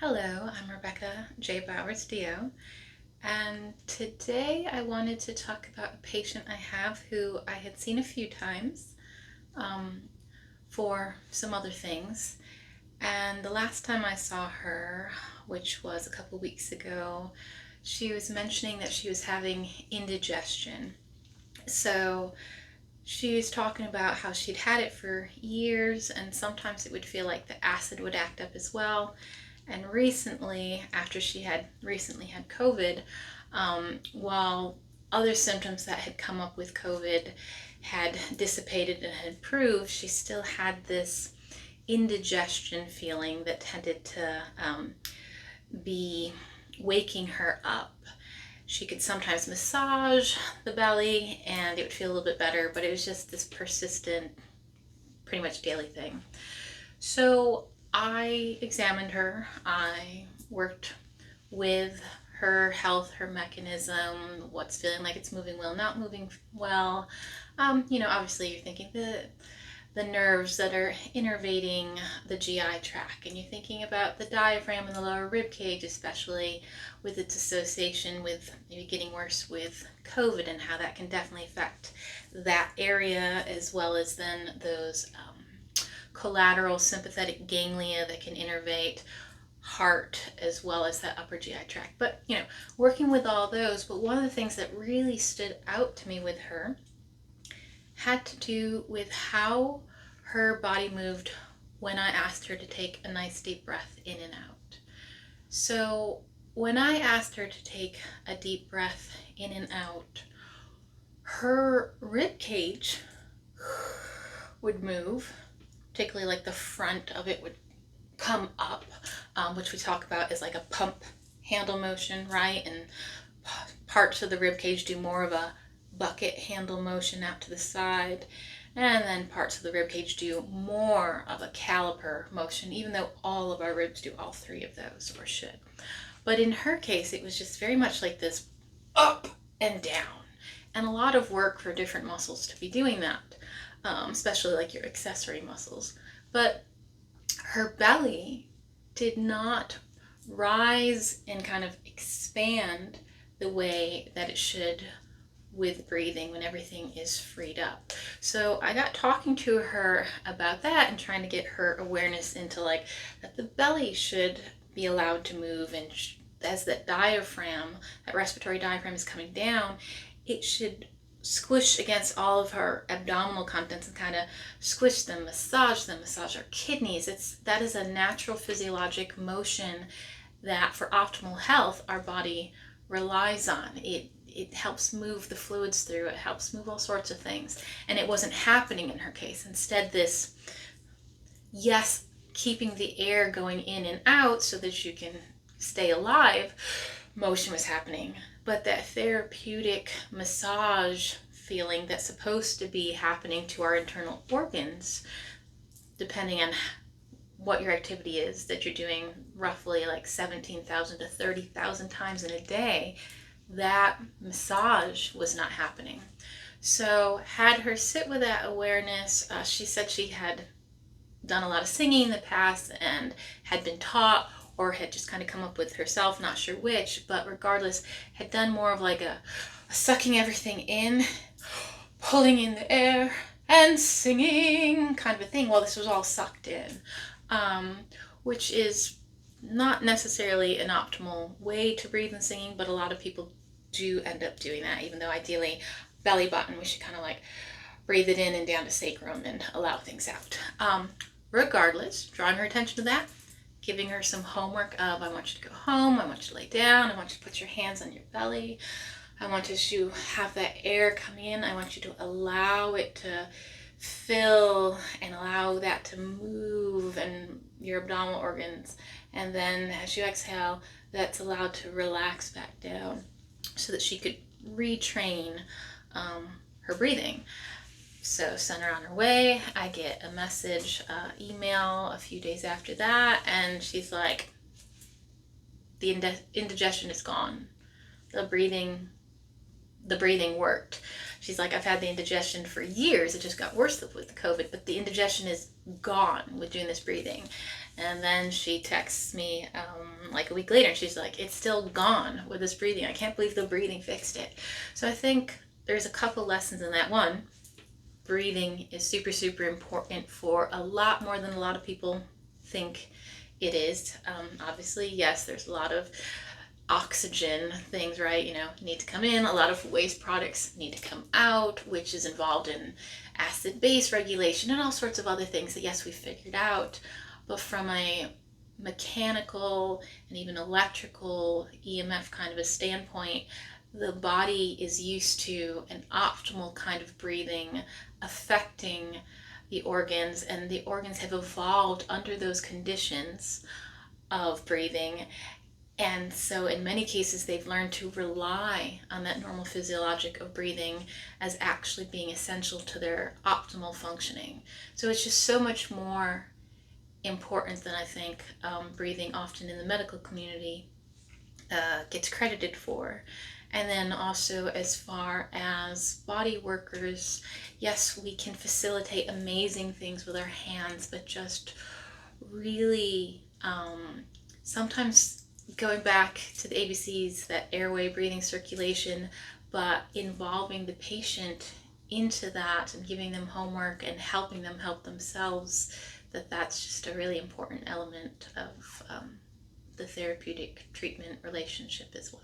Hello, I'm Rebecca J. Bowers Dio, and today I wanted to talk about a patient I have who I had seen a few times um, for some other things. And the last time I saw her, which was a couple weeks ago, she was mentioning that she was having indigestion. So she was talking about how she'd had it for years, and sometimes it would feel like the acid would act up as well. And recently, after she had recently had COVID, while other symptoms that had come up with COVID had dissipated and had improved, she still had this indigestion feeling that tended to be waking her up. She could sometimes massage the belly and it would feel a little bit better, but it was just this persistent, pretty much daily thing. So I examined her. I worked with her health, her mechanism, what's feeling like it's moving well, not moving well. Obviously you're thinking the nerves that are innervating the GI tract, and you're thinking about the diaphragm and the lower rib cage, especially with its association with maybe getting worse with COVID and how that can definitely affect that area, as well as then those collateral sympathetic ganglia that can innervate heart as well as that upper GI tract. But working with all those, but one of the things that really stood out to me with her had to do with how her body moved when I asked her to take a nice deep breath in and out. So when I asked her to take a deep breath in and out, her rib cage would move, particularly like the front of it would come up, which we talk about as like a pump handle motion, right? And parts of the rib cage do more of a bucket handle motion out to the side, and then parts of the rib cage do more of a caliper motion, even though all of our ribs do all three of those, or should. But in her case, it was just very much like this up and down, and a lot of work for different muscles to be doing that, especially like your accessory muscles. But her belly did not rise and kind of expand the way that it should with breathing when everything is freed up. So I got talking to her about that and trying to get her awareness into like that the belly should be allowed to move, and as that diaphragm, that respiratory diaphragm is coming down, it should squish against all of her abdominal contents and kind of squish them, massage our kidneys. That is a natural physiologic motion that for optimal health our body relies on. It helps move the fluids through, it helps move all sorts of things, and it wasn't happening in her case. Instead, this, yes, keeping the air going in and out so that you can stay alive motion was happening, but that therapeutic massage feeling that's supposed to be happening to our internal organs, depending on what your activity is that you're doing, roughly like 17,000 to 30,000 times in a day, that massage was not happening. So had her sit with that awareness. She said she had done a lot of singing in the past and had been taught or had just kind of come up with herself, not sure which, but regardless, had done more of like a sucking everything in, pulling in the air, and singing kind of a thing. Well, this was all sucked in, which is not necessarily an optimal way to breathe in singing, but a lot of people do end up doing that, even though ideally belly button, we should kind of like breathe it in and down to sacrum and allow things out. Regardless, drawing her attention to that, giving her some homework of, I want you to go home, I want you to lay down, I want you to put your hands on your belly, I want you to have that air come in, I want you to allow it to fill and allow that to move and your abdominal organs, and then as you exhale, that's allowed to relax back down so that she could retrain her breathing. So send her on her way. I get a message, email a few days after that, and she's like, the indigestion is gone. The breathing worked. She's like, I've had the indigestion for years. It just got worse with the COVID, but the indigestion is gone with doing this breathing. And then she texts me like a week later, and she's like, it's still gone with this breathing. I can't believe the breathing fixed it. So I think there's a couple lessons in that. One, breathing is super, super important for a lot more than a lot of people think it is. Obviously, yes, there's a lot of oxygen things, right? Need to come in. A lot of waste products need to come out, which is involved in acid base regulation and all sorts of other things that, yes, we figured out. But from a mechanical and even electrical EMF kind of a standpoint, the body is used to an optimal kind of breathing affecting the organs, and the organs have evolved under those conditions of breathing. And so in many cases, they've learned to rely on that normal physiologic of breathing as actually being essential to their optimal functioning. So it's just so much more important than I think breathing often in the medical community gets credited for. And then also, as far as body workers, yes, we can facilitate amazing things with our hands, but just really sometimes going back to the ABCs, that airway, breathing, circulation, but involving the patient into that and giving them homework and helping them help themselves, that's just a really important element of the therapeutic treatment relationship as well.